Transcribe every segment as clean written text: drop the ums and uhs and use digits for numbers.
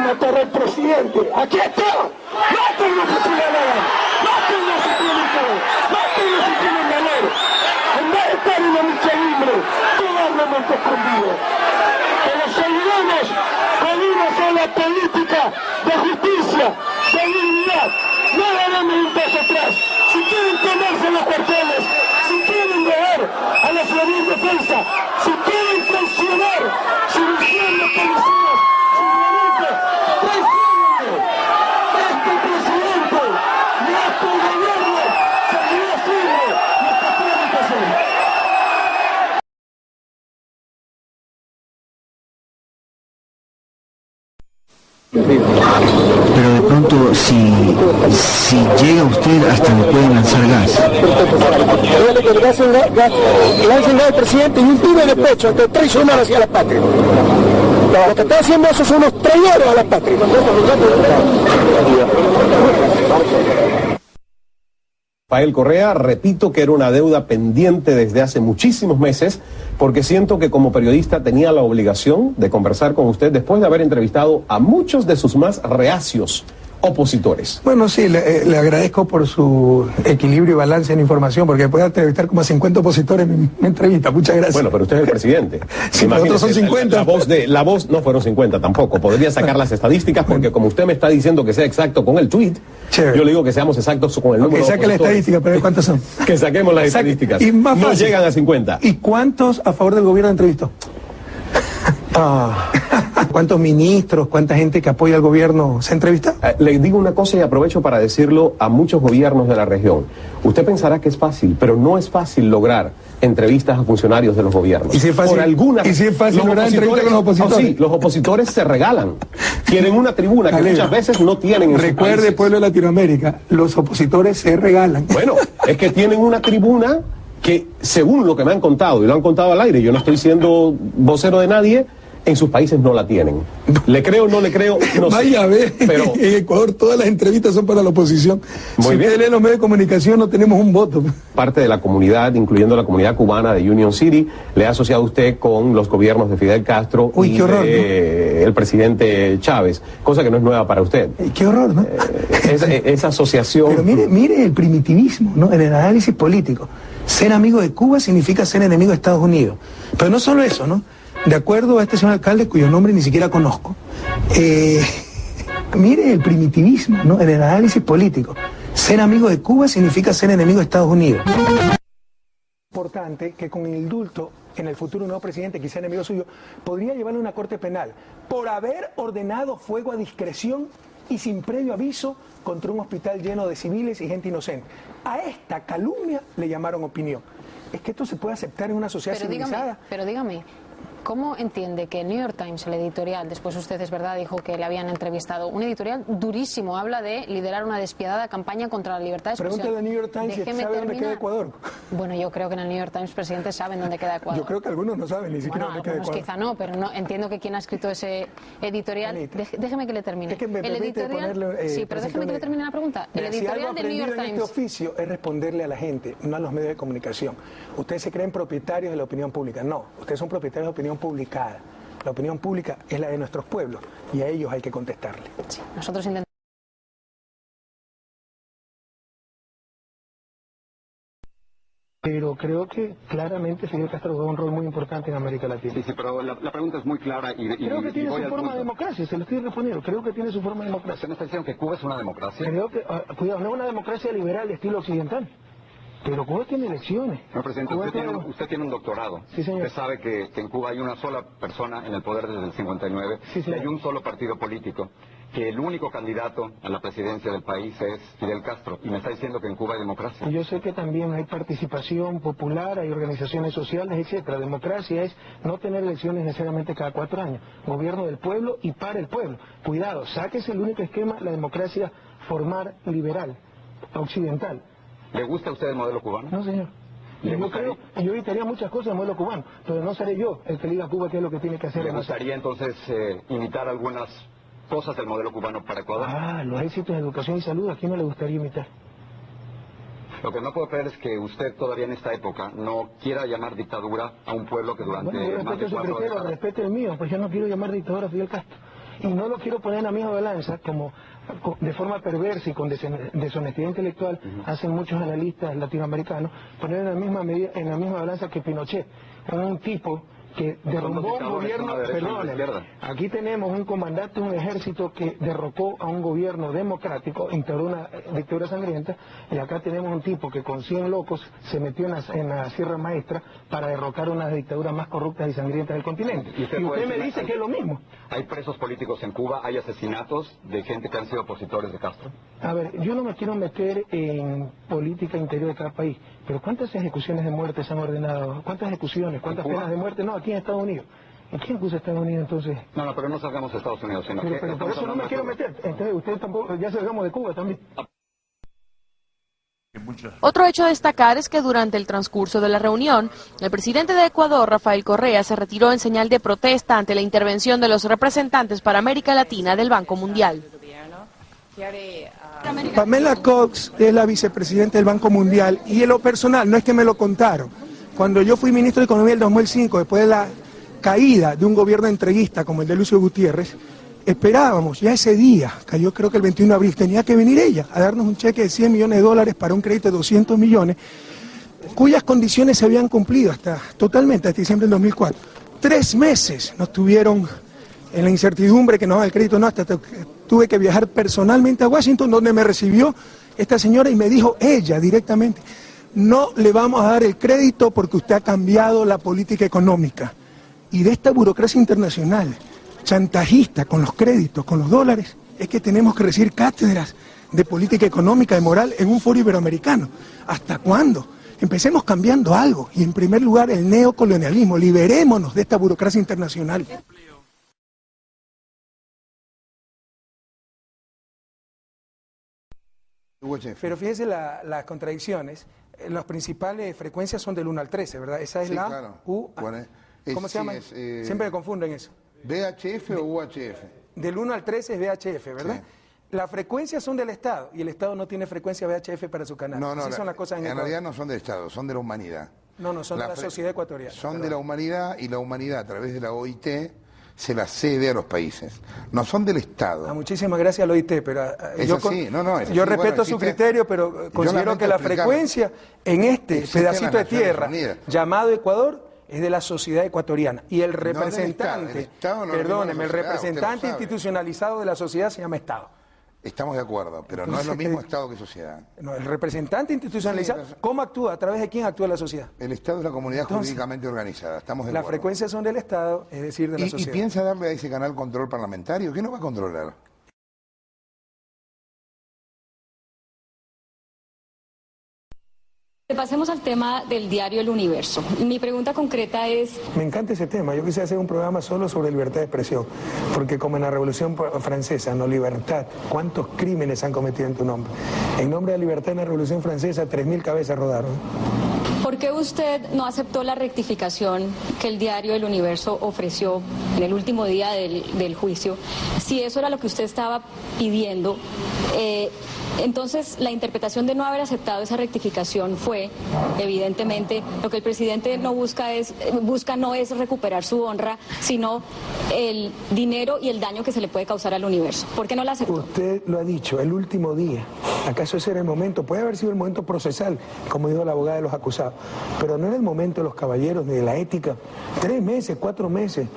matar al presidente. ¡Aquí está! ¡Mátenlo si tienen ganas! ¡Mátenlo si tienen ganas! ¡Mátenlo si tienen ganas! En vez de estar en la lucha libre, todo armamento escondido. Pero seguiremos con una sola política de justicia, de dignidad. No daremos un paso atrás. Si quieren tomarse los cuarteles, si quieren llegar a la ciudad de defensa, si quieren traicionar su misión de policías, su gobierno, traicionenlo. Este presidente y este gobierno seguirá firme y está pleno que hacer. Pero de pronto, si llega usted, hasta le pueden lanzar gas. Dígale que lancen gas al presidente y un tiro de pecho ante traicionar hacia la patria. Lo que está haciendo esos son unos traidores a la patria. Rafael Correa, repito que era una deuda pendiente desde hace muchísimos meses, porque siento que como periodista tenía la obligación de conversar con usted después de haber entrevistado a muchos de sus más reacios opositores. Bueno, sí, le agradezco por su equilibrio y balance en información, porque puede entrevistar como a 50 opositores en mi entrevista. Muchas gracias. Bueno, pero usted es el presidente. Sí, pero otros son 50. La voz no fueron 50 tampoco. Podría sacar las estadísticas, porque como usted me está diciendo que sea exacto con el tweet, yo le digo que seamos exactos con el número de saque la estadística, pero ¿cuántos son? Que saquemos las estadísticas. Y más fácil, no llegan a 50. ¿Y cuántos a favor del gobierno entrevistó? ¿Cuántos ministros, cuánta gente que apoya al gobierno se entrevista? Le digo una cosa y aprovecho para decirlo a muchos gobiernos de la región. Usted pensará que es fácil, pero no es fácil lograr entrevistas a funcionarios de los gobiernos. ¿Y si es fácil, por algunas, ¿y si es fácil lograr entrevistas con los opositores? Sí, los opositores se regalan. Tienen una tribuna que muchas veces no tienen en Recuerde, pueblo de Latinoamérica, los opositores se regalan. Bueno, es que tienen una tribuna que, según lo que me han contado, y lo han contado al aire, yo no estoy siendo vocero de nadie, en sus países no la tienen. ¿Le creo o no le creo? No Vaya sé. a ver, Pero en Ecuador todas las entrevistas son para la oposición. Muy si bien. usted lee los medios de comunicación no tenemos un voto. Parte de la comunidad, incluyendo la comunidad cubana de Union City, le ha asociado usted con los gobiernos de Fidel Castro y qué horror, el presidente Chávez, cosa que no es nueva para usted. Qué horror, ¿no? Esa asociación... Pero mire el primitivismo, ¿no? En el análisis político. Ser amigo de Cuba significa ser enemigo de Estados Unidos. Pero no solo eso, ¿no? De acuerdo a este señor alcalde, cuyo nombre ni siquiera conozco, mire el primitivismo, ¿no? En el análisis político. Ser amigo de Cuba significa ser enemigo de Estados Unidos. Importante que con el indulto en el futuro nuevo presidente, quizá enemigo suyo, podría llevarle a una corte penal por haber ordenado fuego a discreción y sin previo aviso contra un hospital lleno de civiles y gente inocente. A esta calumnia le llamaron opinión. Es que esto se puede aceptar en una sociedad civilizada. Pero dígame, ¿cómo entiende que New York Times, el editorial, después usted es verdad dijo que le habían entrevistado, un editorial durísimo, habla de liderar una despiadada campaña contra la libertad de expresión? Pregúntale a New York Times si sabe dónde queda Ecuador. Bueno, yo creo que en el New York Times, presidente, saben dónde queda Ecuador. Yo creo que algunos no saben ni siquiera dónde queda Ecuador. Quizá no, pero no, entiendo que quien ha escrito ese editorial... Déjeme que le termine. Es que me el editorial... ponerle, sí, pero déjeme que le termine la pregunta. El editorial del New York Times... en este oficio es responderle a la gente, no a los medios de comunicación. Ustedes se creen propietarios de la opinión pública. No, ustedes son propietarios de la opinión publicada. La opinión pública es la de nuestros pueblos y a ellos hay que contestarle. Sí, nosotros intentamos... Pero creo que claramente Fidel Castro jugó un rol muy importante en América Latina. Sí, pero la pregunta es muy clara y creo que tiene voy su al forma de punto. democracia, se lo estoy respondiendo. Creo que tiene su forma de democracia. ¿Usted me está diciendo que Cuba es una democracia? Creo que, cuidado, no es una democracia liberal de estilo occidental. Pero Cuba tiene elecciones. No, presidente, usted tiene un doctorado. Sí, señor. Usted sabe que en Cuba hay una sola persona en el poder desde el 59 Sí, y señor. hay un solo partido político, que el único candidato a la presidencia del país es Fidel Castro. Y me está diciendo que en Cuba hay democracia. Yo sé que también hay participación popular, hay organizaciones sociales, etcétera. Democracia es no tener elecciones necesariamente cada 4 años. Gobierno del pueblo y para el pueblo. Cuidado, sáquese el único esquema, la democracia formal liberal, occidental. ¿Le gusta a usted el modelo cubano? No, señor. Yo evitaría muchas cosas del modelo cubano, pero no seré yo el que le diga a Cuba qué es lo que tiene que hacer. ¿Le gustaría entonces imitar algunas cosas del modelo cubano para Ecuador? Los éxitos en educación y salud, ¿a quién no le gustaría imitar? Lo que no puedo creer es que usted todavía en esta época no quiera llamar dictadura a un pueblo que durante Bueno, yo más de respeto su 4 criterio, décadas... respete el mío, pues yo no quiero llamar dictadura a Fidel Castro. Y no lo quiero poner en la misma balanza como de forma perversa y con deshonestidad intelectual hacen muchos analistas latinoamericanos, poner en la misma medida, en la misma balanza que Pinochet, un tipo que derrumbó un gobierno, perdónenme, aquí tenemos un comandante de un ejército que derrocó a un gobierno democrático, instauró una dictadura sangrienta, y acá tenemos un tipo que con 100 locos se metió en la Sierra Maestra para derrocar una de las dictaduras más corruptas y sangrientas del continente. Y usted me dice que es lo mismo. ¿Hay presos políticos en Cuba? ¿Hay asesinatos de gente que han sido opositores de Castro? A ver, yo no me quiero meter en política interior de cada país, pero ¿cuántas ejecuciones de muerte se han ordenado? ¿Cuántas ejecuciones? ¿Cuántas penas de muerte? No, aquí en Estados Unidos. ¿En quién acusa Estados Unidos entonces? No, pero no salgamos de Estados Unidos, sino pero por eso no me quiero meter. Entonces usted tampoco, ya salgamos de Cuba también. Otro hecho a destacar es que durante el transcurso de la reunión, el presidente de Ecuador, Rafael Correa, se retiró en señal de protesta ante la intervención de los representantes para América Latina del Banco Mundial. Pamela Cox es la vicepresidenta del Banco Mundial y en lo personal, no es que me lo contaron, cuando yo fui ministro de Economía en el 2005, después de la caída de un gobierno entreguista como el de Lucio Gutiérrez, esperábamos, ya ese día, cayó creo que el 21 de abril, tenía que venir ella a darnos un cheque de $100 millones para un crédito de 200 millones, cuyas condiciones se habían cumplido totalmente hasta diciembre del 2004. 3 meses nos tuvieron en la incertidumbre que nos daban el crédito, no, hasta tuve que viajar personalmente a Washington, donde me recibió esta señora y me dijo ella directamente, no le vamos a dar el crédito porque usted ha cambiado la política económica. Y de esta burocracia internacional, chantajista con los créditos, con los dólares, es que tenemos que recibir cátedras de política económica, de moral, en un foro iberoamericano. ¿Hasta cuándo? Empecemos cambiando algo. Y en primer lugar, el neocolonialismo. Liberémonos de esta burocracia internacional. Pero fíjese las contradicciones. Las principales frecuencias son del 1 al 13, ¿verdad? Esa es la U. ¿Cómo se llama? Siempre me confundo en eso. ¿VHF o UHF? Del 1 al 13 es VHF, ¿verdad? Sí. Las frecuencias son del Estado y el Estado no tiene frecuencia VHF para su canal. No, son las cosas en realidad no son del Estado, son de la humanidad. No, son de la sociedad ecuatoriana. Son de la humanidad y la humanidad a través de la OIT se la cede a los países. No son del Estado. Muchísimas gracias al OIT, pero yo respeto su criterio, pero considero que la frecuencia en este pedacito de tierra llamado Ecuador es de la sociedad ecuatoriana. Y el representante, perdóneme, el representante institucionalizado de la sociedad se llama Estado. Estamos de acuerdo, pero no es lo mismo Estado que sociedad. No, el representante institucionalizado, ¿cómo actúa? ¿A través de quién actúa la sociedad? El Estado es la comunidad jurídicamente organizada, estamos de acuerdo. Las frecuencias son del Estado, es decir, de la sociedad. ¿Y piensa darle a ese canal control parlamentario? ¿Qué no va a controlar? Pasemos al tema del diario El Universo. Mi pregunta concreta es... Me encanta ese tema. Yo quise hacer un programa solo sobre libertad de expresión, porque como en la Revolución Francesa, no libertad, ¿cuántos crímenes han cometido en tu nombre? En nombre de la libertad en la Revolución Francesa, 3.000 cabezas rodaron. ¿Por qué usted no aceptó la rectificación que el diario El Universo ofreció en el último día del juicio? Si eso era lo que usted estaba pidiendo, entonces la interpretación de no haber aceptado esa rectificación fue, evidentemente, lo que el presidente no busca no es recuperar su honra, sino el dinero y el daño que se le puede causar al universo. ¿Por qué no la aceptó? Usted lo ha dicho, el último día. ¿Acaso ese era el momento? Puede haber sido el momento procesal, como dijo la abogada de los acusados, pero no era el momento de los caballeros ni de la ética. 3 meses, 4 meses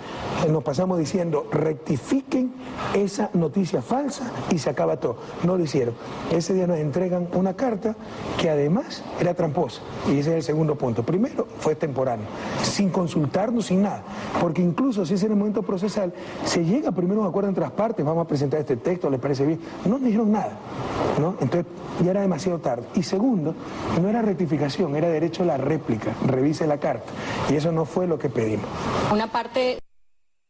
nos pasamos diciendo rectifiquen esa noticia falsa y se acaba todo. No lo hicieron. Ese día nos entregan una carta que además era tramposa, y ese es el segundo punto. Primero, fue temporáneo, sin consultarnos, sin nada, porque incluso si ese era el momento procesal, se llega primero a un acuerdo entre las partes, vamos a presentar este texto, ¿les parece bien? No nos dijeron nada, ¿no? Entonces ya era demasiado tarde. Y segundo, no era rectificación, era derecho a la réplica, revise la carta, y eso no fue lo que pedimos. Una parte...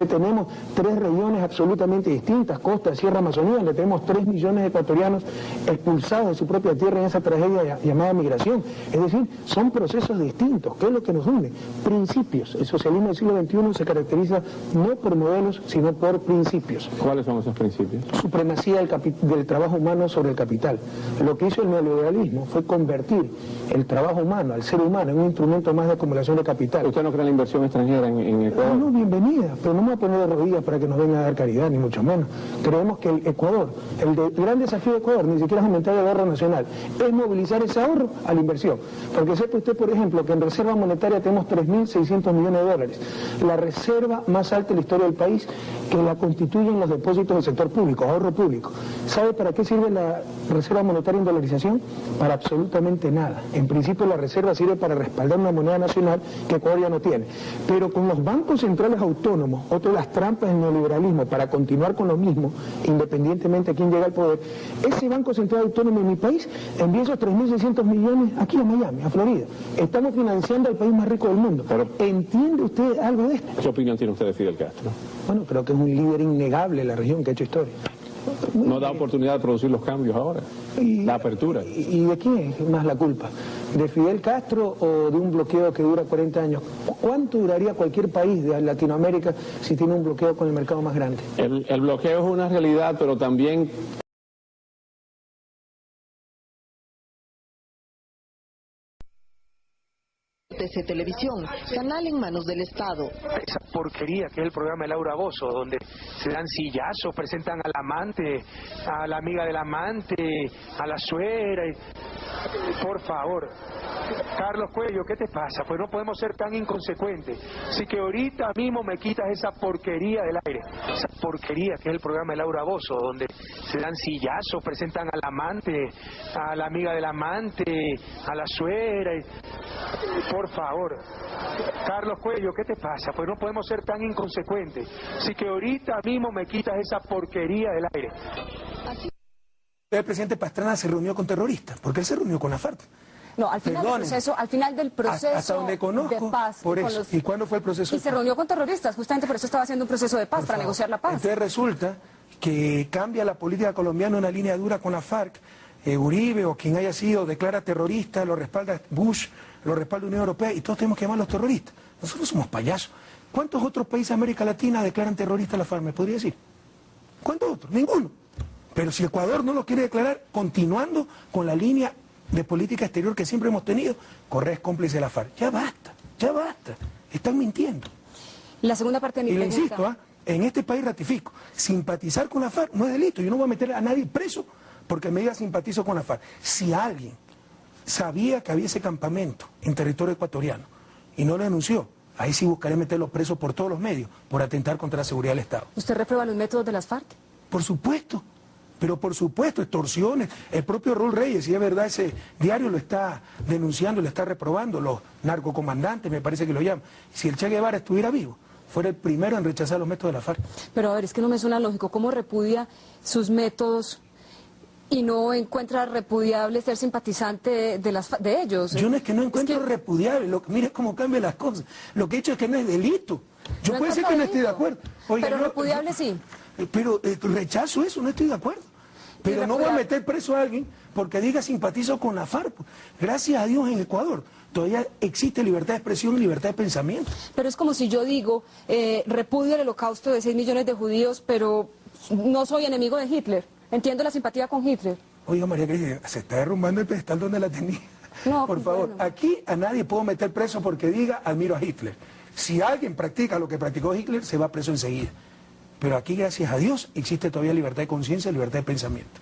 Tenemos 3 regiones absolutamente distintas, costa, sierra, Amazonía, donde tenemos 3 millones de ecuatorianos expulsados de su propia tierra en esa tragedia llamada migración. Es decir, son procesos distintos. ¿Qué es lo que nos une? Principios. El socialismo del siglo XXI se caracteriza no por modelos, sino por principios. ¿Cuáles son esos principios? Supremacía del trabajo humano sobre el capital. Lo que hizo el neoliberalismo fue convertir el trabajo humano, al ser humano, en un instrumento más de acumulación de capital. ¿Usted no cree en la inversión extranjera en Ecuador? No, bienvenida, pero no vamos a poner de rodillas para que nos vengan a dar caridad, ni mucho menos. Creemos que el Ecuador, el gran desafío de Ecuador, ni siquiera es aumentar el ahorro nacional, es movilizar ese ahorro a la inversión. Porque sepa usted, por ejemplo, que en reserva monetaria tenemos 3.600 millones de dólares, la reserva más alta en la historia del país, que la constituyen los depósitos del sector público, ahorro público. ¿Sabe para qué sirve la reserva monetaria en dolarización? Para absolutamente nada. En principio la reserva sirve para respaldar una moneda nacional que Ecuador ya no tiene. Pero con los bancos centrales autónomos, otra de las trampas del neoliberalismo para continuar con lo mismo, independientemente de quién llega al poder, ese Banco Central Autónomo en mi país envía esos 3.600 millones aquí a Miami, a Florida. Estamos financiando al país más rico del mundo. Pero, ¿entiende usted algo de esto? ¿Qué opinión tiene usted de Fidel Castro? Bueno, creo que es un líder innegable en la región que ha hecho historia. ¿No da oportunidad de producir los cambios ahora? La apertura. ¿Y de quién es más la culpa? ¿De Fidel Castro o de un bloqueo que dura 40 años? ¿Cuánto duraría cualquier país de Latinoamérica si tiene un bloqueo con el mercado más grande? El bloqueo es una realidad, pero también... TC Televisión, canal en manos del Estado. Esa porquería que es el programa de Laura Bozzo, donde se dan sillazos, presentan al amante, a la amiga del amante, a la suegra. Por favor, Carlos Cuello, ¿qué te pasa? Pues no podemos ser tan inconsecuentes. Así que ahorita mismo me quitas esa porquería del aire. Esa porquería que es el programa de Laura Bozzo, donde se dan sillazos, presentan al amante, a la amiga del amante, a la suegra. Por favor, Carlos Cuello, ¿qué te pasa? Pues no podemos ser tan inconsecuentes. Así que ahorita mismo me quitas esa porquería del aire. El presidente Pastrana se reunió con terroristas, porque él se reunió con la FARC. No, al final del proceso hasta donde conozco, de paz. Por eso. ¿Y cuándo fue el proceso? Y se reunió con terroristas, justamente por eso estaba haciendo un proceso de paz, para negociar la paz. Entonces resulta que cambia la política colombiana una línea dura con la FARC, Uribe o quien haya sido declara terrorista, lo respalda Bush, lo respalda la Unión Europea y todos tenemos que llamar a los terroristas. Nosotros somos payasos. ¿Cuántos otros países de América Latina declaran terrorista a la FARC? ¿Me podría decir? ¿Cuántos otros? Ninguno. Pero si Ecuador no lo quiere declarar, continuando con la línea de política exterior que siempre hemos tenido, Correa es cómplice de la FARC. Ya basta, ya basta. Están mintiendo. La segunda parte de mi pregunta. Y le insisto, en este país ratifico, simpatizar con la FARC no es delito. Yo no voy a meter a nadie preso porque me diga simpatizo con la FARC. Si alguien sabía que había ese campamento en territorio ecuatoriano y no lo denunció, ahí sí buscaré meterlo preso por todos los medios, por atentar contra la seguridad del Estado. ¿Usted reprueba los métodos de las FARC? Por supuesto, pero por supuesto, extorsiones. El propio Raúl Reyes, si es verdad, ese diario lo está denunciando, lo está reprobando, los narcocomandantes, me parece que lo llaman. Si el Che Guevara estuviera vivo, fuera el primero en rechazar los métodos de la FARC. Pero a ver, es que no me suena lógico. ¿Cómo repudia sus métodos y no encuentra repudiable ser simpatizante de ellos? Yo no es que no encuentro repudiable, mire cómo cambian las cosas. Lo que he hecho es que no es delito. Yo puede ser que no esté de acuerdo. Oiga, pero repudiable sí. Pero rechazo eso, no estoy de acuerdo. Pero no voy a meter preso a alguien porque diga simpatizo con la FARC. Gracias a Dios en Ecuador todavía existe libertad de expresión y libertad de pensamiento. Pero es como si yo digo, repudio el holocausto de 6 millones de judíos, pero no soy enemigo de Hitler. Entiendo la simpatía con Hitler. Oiga, María Cristina, se está derrumbando el pedestal donde la tenía. No, por favor, bueno. Aquí a nadie puedo meter preso porque diga admiro a Hitler. Si alguien practica lo que practicó Hitler, se va preso enseguida. Pero aquí, gracias a Dios, existe todavía libertad de conciencia y libertad de pensamiento.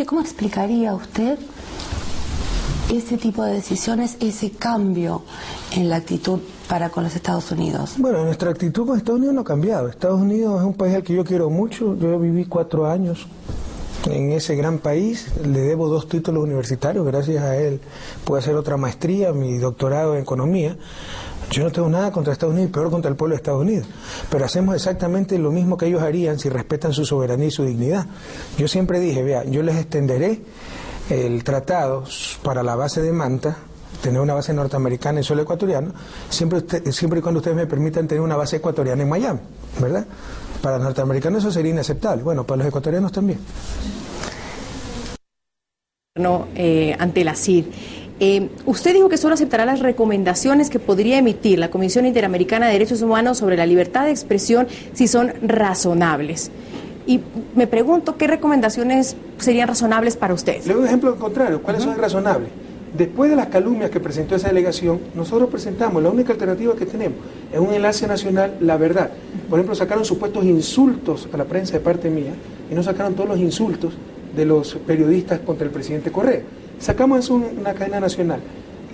¿Cómo explicaría usted ese tipo de decisiones, ese cambio en la actitud para con los Estados Unidos? Bueno, nuestra actitud con Estados Unidos no ha cambiado. Estados Unidos es un país al que yo quiero mucho. Yo viví 4 años en ese gran país, le debo 2 títulos universitarios, gracias a él pude hacer otra maestría, mi doctorado en economía. Yo no tengo nada contra Estados Unidos, peor contra el pueblo de Estados Unidos, pero hacemos exactamente lo mismo que ellos harían si respetan su soberanía y su dignidad. Yo siempre dije, vea, yo les extenderé el tratado para la base de Manta, tener una base norteamericana en suelo ecuatoriano, siempre y cuando ustedes me permitan tener una base ecuatoriana en Miami, ¿verdad? Para los norteamericanos eso sería inaceptable, bueno, para los ecuatorianos también. Ante la CID. Usted dijo que solo aceptará las recomendaciones que podría emitir la Comisión Interamericana de Derechos Humanos sobre la libertad de expresión si son razonables. Y me pregunto qué recomendaciones serían razonables para usted. Le doy un ejemplo contrario. ¿Cuáles son razonables? Después de las calumnias que presentó esa delegación, nosotros presentamos, la única alternativa que tenemos es un enlace nacional, La Verdad. Por ejemplo, sacaron supuestos insultos a la prensa de parte mía y no sacaron todos los insultos de los periodistas contra el presidente Correa. Sacamos eso en una cadena nacional.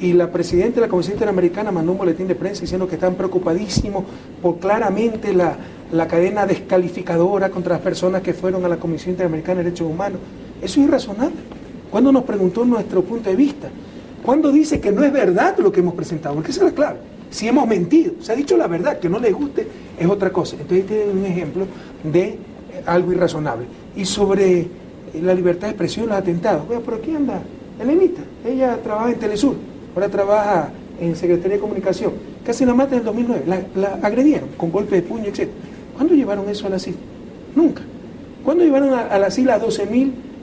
Y la presidenta de la Comisión Interamericana mandó un boletín de prensa diciendo que están preocupadísimos por claramente la cadena descalificadora contra las personas que fueron a la Comisión Interamericana de Derechos Humanos. Eso es irrazonable. ¿Cuándo nos preguntó nuestro punto de vista? ¿Cuándo dice que no es verdad lo que hemos presentado? Porque esa es la clave. Si hemos mentido, se ha dicho la verdad, que no les guste es otra cosa. Entonces tienen un ejemplo de algo irrazonable. Y sobre la libertad de expresión, los atentados. Vea, por aquí anda Elenita. Ella trabaja en Telesur. Ahora trabaja en Secretaría de Comunicación. Casi la matan en el 2009. La agredieron con golpe de puño, etc. ¿Cuándo llevaron eso a la CID? Nunca. ¿Cuándo llevaron a la CID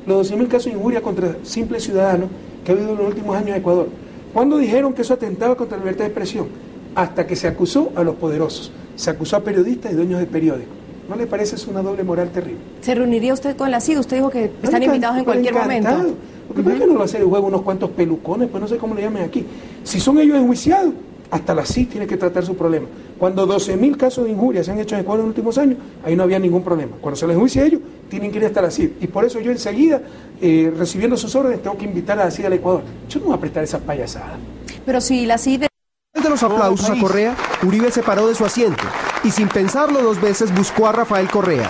los 12.000 casos de injuria contra simples ciudadanos que ha habido en los últimos años en Ecuador? ¿Cuándo dijeron que eso atentaba contra la libertad de expresión? Hasta que se acusó a los poderosos. Se acusó a periodistas y dueños de periódicos. ¿No le parece eso una doble moral terrible? ¿Se reuniría usted con la CID? Usted dijo que están invitados en cualquier momento. ¿Por qué no lo hace de juego unos cuantos pelucones? Pues no sé cómo le llamen aquí. Si son ellos enjuiciados, hasta la CID tiene que tratar su problema. Cuando 12.000 casos de injuria se han hecho en Ecuador en los últimos años, ahí no había ningún problema. Cuando se les enjuicia a ellos, tienen que ir hasta la CID. Y por eso yo enseguida, recibiendo sus órdenes, tengo que invitar a la CID al Ecuador. Yo no voy a prestar esas payasadas. Pero si la CID... De los aplausos a Correa, Uribe se paró de su asiento y sin pensarlo 2 veces buscó a Rafael Correa.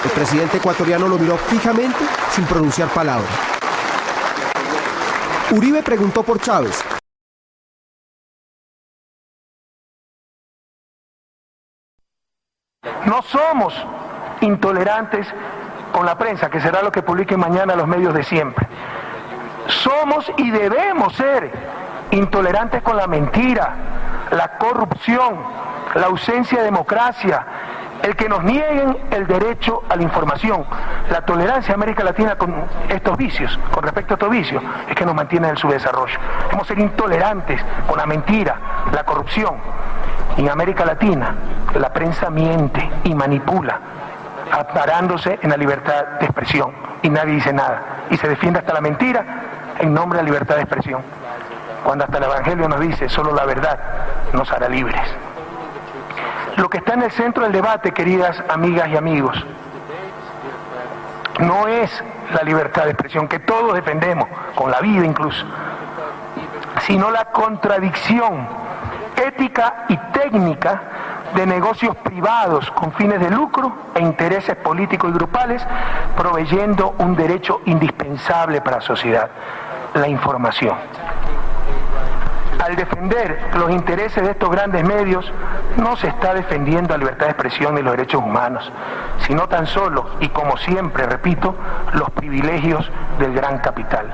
El presidente ecuatoriano lo miró fijamente sin pronunciar palabra. Uribe preguntó por Chávez. No somos intolerantes con la prensa, que será lo que publiquen mañana los medios de siempre. Somos y debemos ser intolerantes con la mentira, la corrupción, la ausencia de democracia, el que nos nieguen el derecho a la información. La tolerancia en América Latina con estos vicios, con respecto a estos vicios, es que nos mantiene en el subdesarrollo. Debemos ser intolerantes con la mentira, la corrupción. En América Latina, la prensa miente y manipula, amparándose en la libertad de expresión, y nadie dice nada, y se defiende hasta la mentira en nombre de la libertad de expresión, cuando hasta el Evangelio nos dice, solo la verdad nos hará libres. Lo que está en el centro del debate, queridas amigas y amigos, no es la libertad de expresión, que todos defendemos, con la vida incluso, sino la contradicción ética y técnica de negocios privados con fines de lucro e intereses políticos y grupales, proveyendo un derecho indispensable para la sociedad, la información. Al defender los intereses de estos grandes medios, no se está defendiendo la libertad de expresión y los derechos humanos, sino tan solo, y como siempre repito, los privilegios del gran capital.